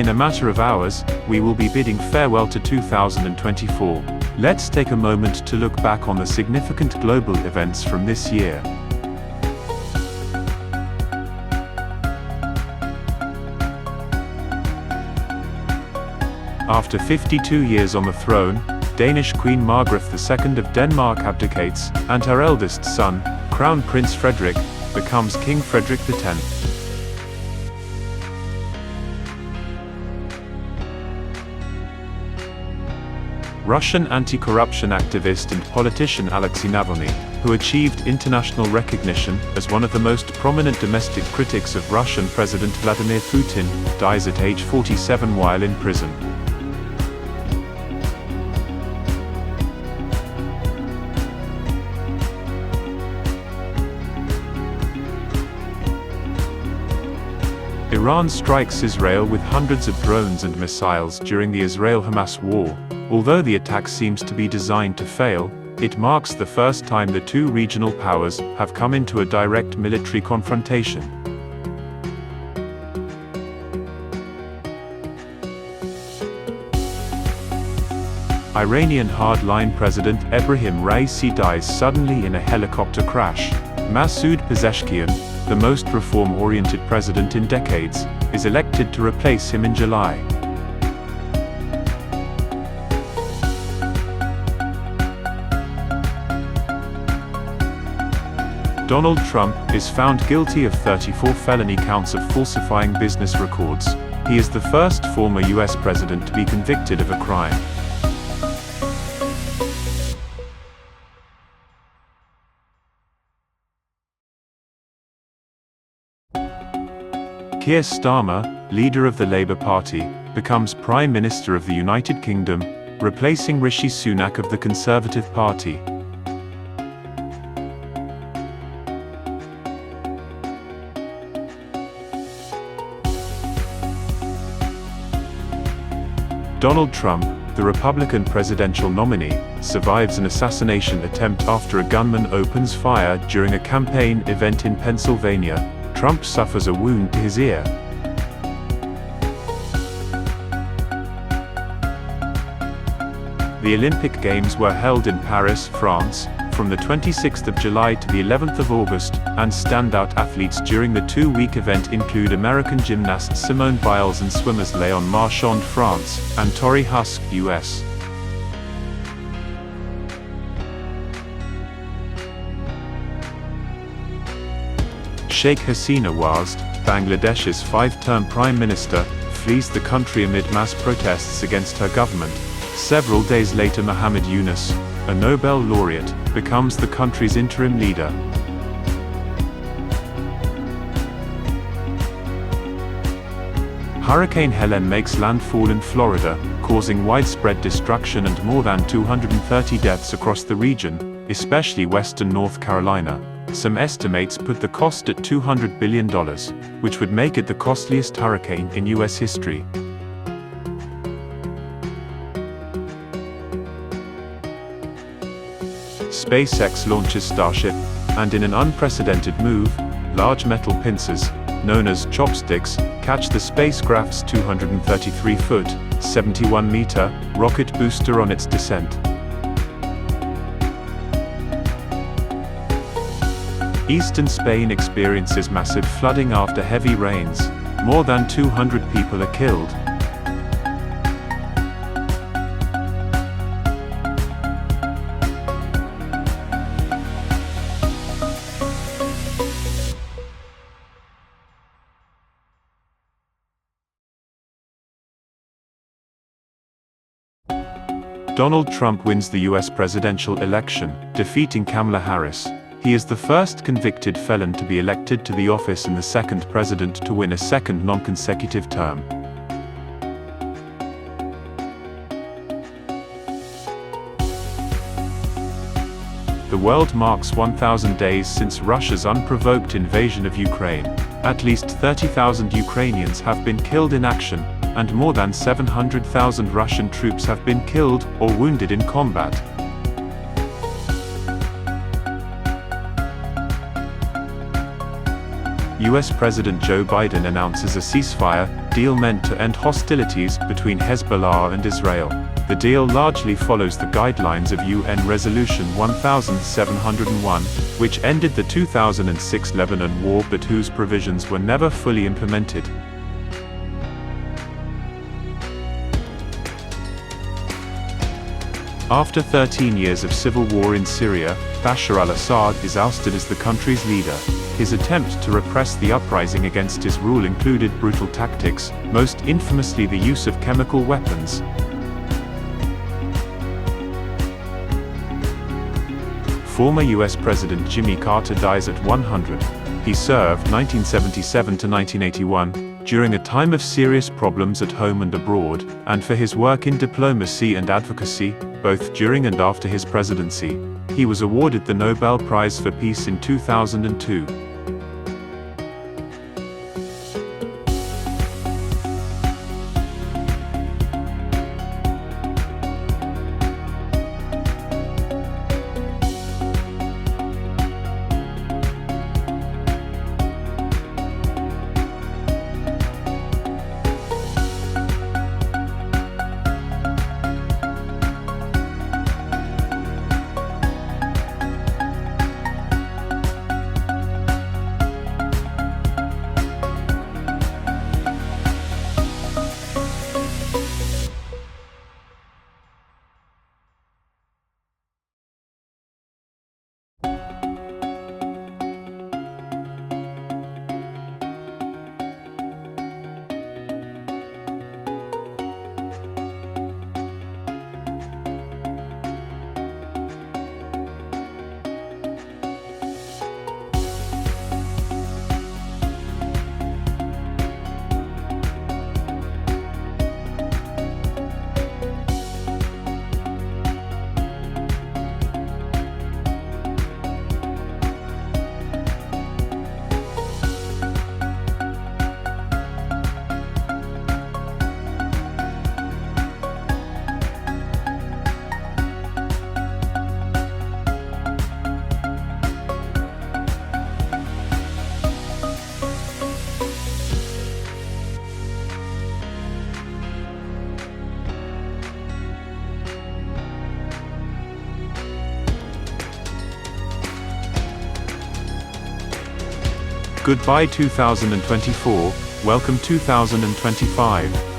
In a matter of hours, we will be bidding farewell to 2024. Let's take a moment to look back on the significant global events from this year. After 52 years on the throne, Danish Queen Margrethe II of Denmark abdicates, and her eldest son, Crown Prince Frederik, becomes King Frederick X. Russian anti-corruption activist and politician Alexei Navalny, who achieved international recognition as one of the most prominent domestic critics of Russian President Vladimir Putin, dies at age 47 while in prison. Iran strikes Israel with hundreds of drones and missiles during the Israel-Hamas war. Although the attack seems to be designed to fail, it marks the first time the two regional powers have come into a direct military confrontation. Iranian hardline President Ebrahim Raisi dies suddenly in a helicopter crash. Masoud Pezeshkian, the most reform-oriented president in decades, is elected to replace him in July. Donald Trump is found guilty of 34 felony counts of falsifying business records. He is the first former U.S. president to be convicted of a crime. Keir Starmer, leader of the Labour Party, becomes Prime Minister of the United Kingdom, replacing Rishi Sunak of the Conservative Party. Donald Trump, the Republican presidential nominee, survives an assassination attempt after a gunman opens fire during a campaign event in Pennsylvania. Trump suffers a wound to his ear. The Olympic Games were held in Paris, France, from the 26th of July to the 11th of August, and standout athletes during the two-week event include American gymnast Simone Biles and swimmers Léon Marchand, France, and Tori Husk, US. Sheikh Hasina Wajed, Bangladesh's five-term prime minister, flees the country amid mass protests against her government. Several days later, Muhammad Yunus, a Nobel laureate, becomes the country's interim leader. Hurricane Helene makes landfall in Florida, causing widespread destruction and more than 230 deaths across the region, especially western North Carolina. Some estimates put the cost at $200 billion, which would make it the costliest hurricane in U.S. history. SpaceX launches Starship, and in an unprecedented move, large metal pincers, known as chopsticks, catch the spacecraft's 233-foot, 71-meter, rocket booster on its descent. Eastern Spain experiences massive flooding after heavy rains. More than 200 people are killed. Donald Trump wins the U.S. presidential election, defeating Kamala Harris. He is the first convicted felon to be elected to the office and the second president to win a second non-consecutive term. The world marks 1,000 days since Russia's unprovoked invasion of Ukraine. At least 30,000 Ukrainians have been killed in action, and more than 700,000 Russian troops have been killed or wounded in combat. US President Joe Biden announces a ceasefire deal meant to end hostilities between Hezbollah and Israel. The deal largely follows the guidelines of UN Resolution 1701, which ended the 2006 Lebanon war but whose provisions were never fully implemented. After 13 years of civil war in Syria, Bashar al-Assad is ousted as the country's leader. His attempt to repress the uprising against his rule included brutal tactics, most infamously the use of chemical weapons. Former US President Jimmy Carter dies at 100. He served 1977 to 1981, during a time of serious problems at home and abroad, and for his work in diplomacy and advocacy, both during and after his presidency. He was awarded the Nobel Prize for Peace in 2002. Goodbye 2024, welcome 2025.